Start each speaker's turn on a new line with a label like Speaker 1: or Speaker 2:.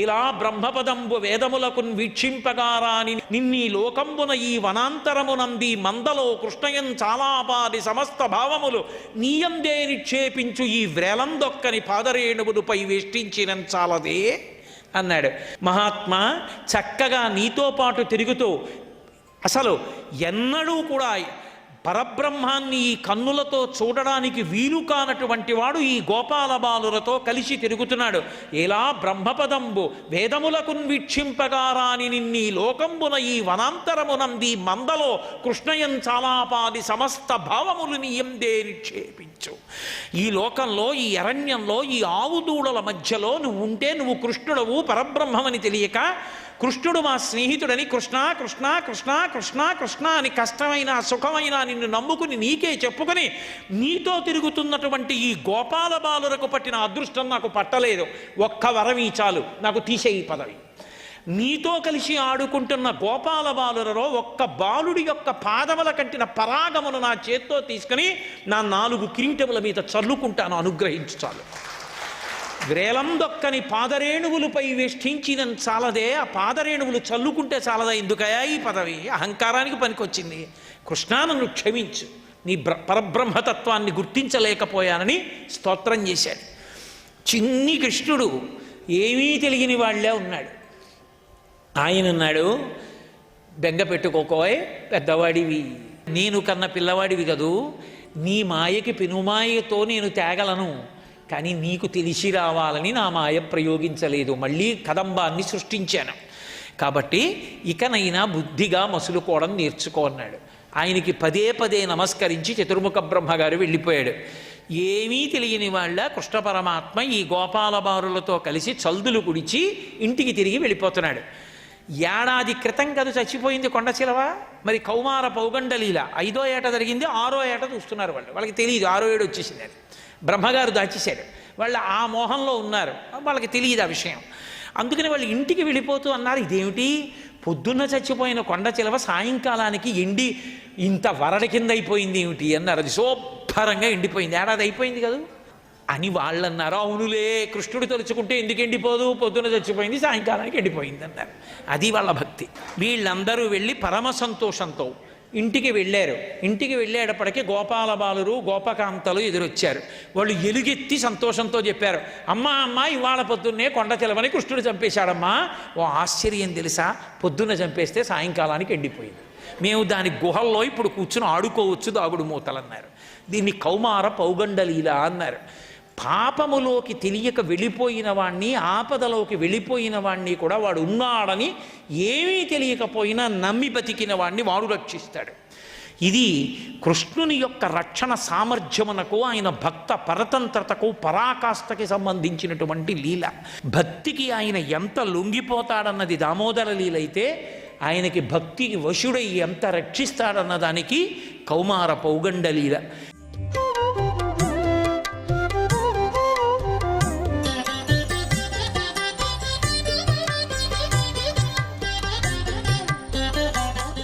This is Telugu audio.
Speaker 1: ఇలా బ్రహ్మపదంబు వేదములకున్ వీక్షింపగారాని నిన్నీ లోకంబున ఈ వనాంతరమునంది మందలో కృష్ణయం చాలాపాది సమస్త భావములు నీయందే నిక్షేపించు ఈ వ్రేలందొక్కని పాదరేణువులపై వేష్టించిన చాలదే అన్నాడు. మహాత్మా, చక్కగా నీతో పాటు తిరుగుతూ అసలు ఎన్నడూ కూడా పరబ్రహ్మాన్ని ఈ కన్నులతో చూడడానికి వీలు కానటువంటి వాడు ఈ గోపాల బాలులతో కలిసి తిరుగుతున్నాడు. ఎలా బ్రహ్మపదంబు వేదములకున్ వీక్షింపగారాని నిన్నీ లోకంబున ఈ వనాంతరమునంది మందలో కృష్ణయం చాలాపాది సమస్త భావములు నీయందే నిక్షేపించు. ఈ లోకంలో, ఈ అరణ్యంలో, ఈ ఆవుదూడల మధ్యలో నువ్వు ఉంటే నువ్వు కృష్ణుడవు, పరబ్రహ్మమని తెలియక కృష్ణుడు మా స్నేహితుడని కృష్ణ కృష్ణ కృష్ణ కృష్ణ కృష్ణ అని కష్టమైన సుఖమైన నిన్ను నమ్ముకుని నీకే చెప్పుకొని నీతో తిరుగుతున్నటువంటి ఈ గోపాల బాలురకు పట్టిన అదృష్టం నాకు పట్టలేదు. ఒక్క వరమీ చాలు, నాకు తీసేయి పదవి. నీతో కలిసి ఆడుకుంటున్న గోపాల బాలులలో ఒక్క బాలుడి యొక్క పాదముల కంటిన పరాగమును నా చేత్తో తీసుకుని నా 4 కిరీటముల మీద చల్లుకుంటాను, అనుగ్రహించు చాలు. వ్రేలందొక్కని పాదరేణువులపై వేష్టించిన చాలదే, ఆ పాదరేణువులు చల్లుకుంటే చాలదా? ఎందుకయా ఈ పదవి? అహంకారానికి పనికొచ్చింది. కృష్ణా, నన్ను క్షమించు, నీ పరబ్రహ్మతత్వాన్ని గుర్తించలేకపోయానని స్తోత్రం చేశాడు. చిన్ని కృష్ణుడు ఏమీ తెలియని వాళ్ళే ఉన్నాడు. ఆయన అన్నాడు, బెంగ పెట్టుకోకోయ్, పెద్దవాడివి, నేను కన్న పిల్లవాడివి కదూ, నీ మాయకి పెనుమాయతో నేను తేగలను, కానీ నీకు తెలిసి రావాలని నా మాయ ప్రయోగించలేదు, మళ్ళీ కదంబాన్ని సృష్టించాను. కాబట్టి ఇకనైనా బుద్ధిగా మసులుకోవడం నేర్చుకో అన్నాడు. ఆయనకి పదే పదే నమస్కరించి చతుర్ముఖ బ్రహ్మగారు వెళ్ళిపోయాడు. ఏమీ తెలియని వాళ్ళ కృష్ణ పరమాత్మ ఈ గోపాల బారులతో కలిసి చల్దులు గుడిచి ఇంటికి తిరిగి వెళ్ళిపోతున్నాడు. ఏడాది క్రితం కదా చచ్చిపోయింది కొండచిలవ, మరి కౌమార పౌగండలీల 5వ ఏట జరిగింది, 6వ ఏట చూస్తున్నారు వాళ్ళు. వాళ్ళకి తెలియదు 6వ ఏడు వచ్చేసింది అని. బ్రహ్మగారు దాచేశాడు. వాళ్ళు ఆ మోహంలో ఉన్నారు, వాళ్ళకి తెలియదు ఆ విషయం. అందుకని వాళ్ళు ఇంటికి వెళ్ళిపోతూ అన్నారు, ఇదేమిటి పొద్దున్న చచ్చిపోయిన కొండచిలవ సాయంకాలానికి ఎండి ఇంత వరడి కింద అయిపోయింది ఏమిటి అన్నారు. అది శుభ్రంగా ఎండిపోయింది, ఏడాది అయిపోయింది కదా అని వాళ్ళు అన్నారు. అవునులే, కృష్ణుడు తలుచుకుంటే ఎందుకు ఎండిపోదు, పొద్దున చచ్చిపోయింది సాయంకాలానికి ఎండిపోయింది అన్నారు. అది వాళ్ళ భక్తి. వీళ్ళందరూ వెళ్ళి పరమ సంతోషంతో ఇంటికి వెళ్ళారు. ఇంటికి వెళ్ళేటప్పటికీ గోపాల బాలురు గోపకాంతలు ఎదురొచ్చారు. వాళ్ళు ఎలుగెత్తి సంతోషంతో చెప్పారు, అమ్మా అమ్మా, ఇవాళ పొద్దున్నే కొండచిలవని కృష్ణుడు చంపేశాడమ్మా. ఓ ఆశ్చర్యం తెలుసా, పొద్దున్న చంపేస్తే సాయంకాలానికి ఎండిపోయింది, మేము దాని గుహల్లో ఇప్పుడు కూర్చుని ఆడుకోవచ్చు దాగుడు మూతలన్నారు. దీన్ని కౌమార పౌగండలీల అన్నారు. పాపములోకి తెలియక వెళ్ళిపోయిన వాణ్ణి, ఆపదలోకి వెళ్ళిపోయిన వాణ్ణి కూడా వాడు ఉన్నాడని ఏమీ తెలియకపోయినా నమ్మి బతికిన వాణ్ణి వాడు రక్షిస్తాడు. ఇది కృష్ణుని యొక్క రక్షణ సామర్థ్యమునకు, ఆయన భక్త పరతంత్రతకు, పరాకాష్ఠకి సంబంధించినటువంటి లీల. భక్తికి ఆయన ఎంత లొంగిపోతాడన్నది దామోదర లీల అయితే, ఆయనకి భక్తికి వశుడై ఎంత రక్షిస్తాడన్న దానికి కౌమార పౌగండ లీల.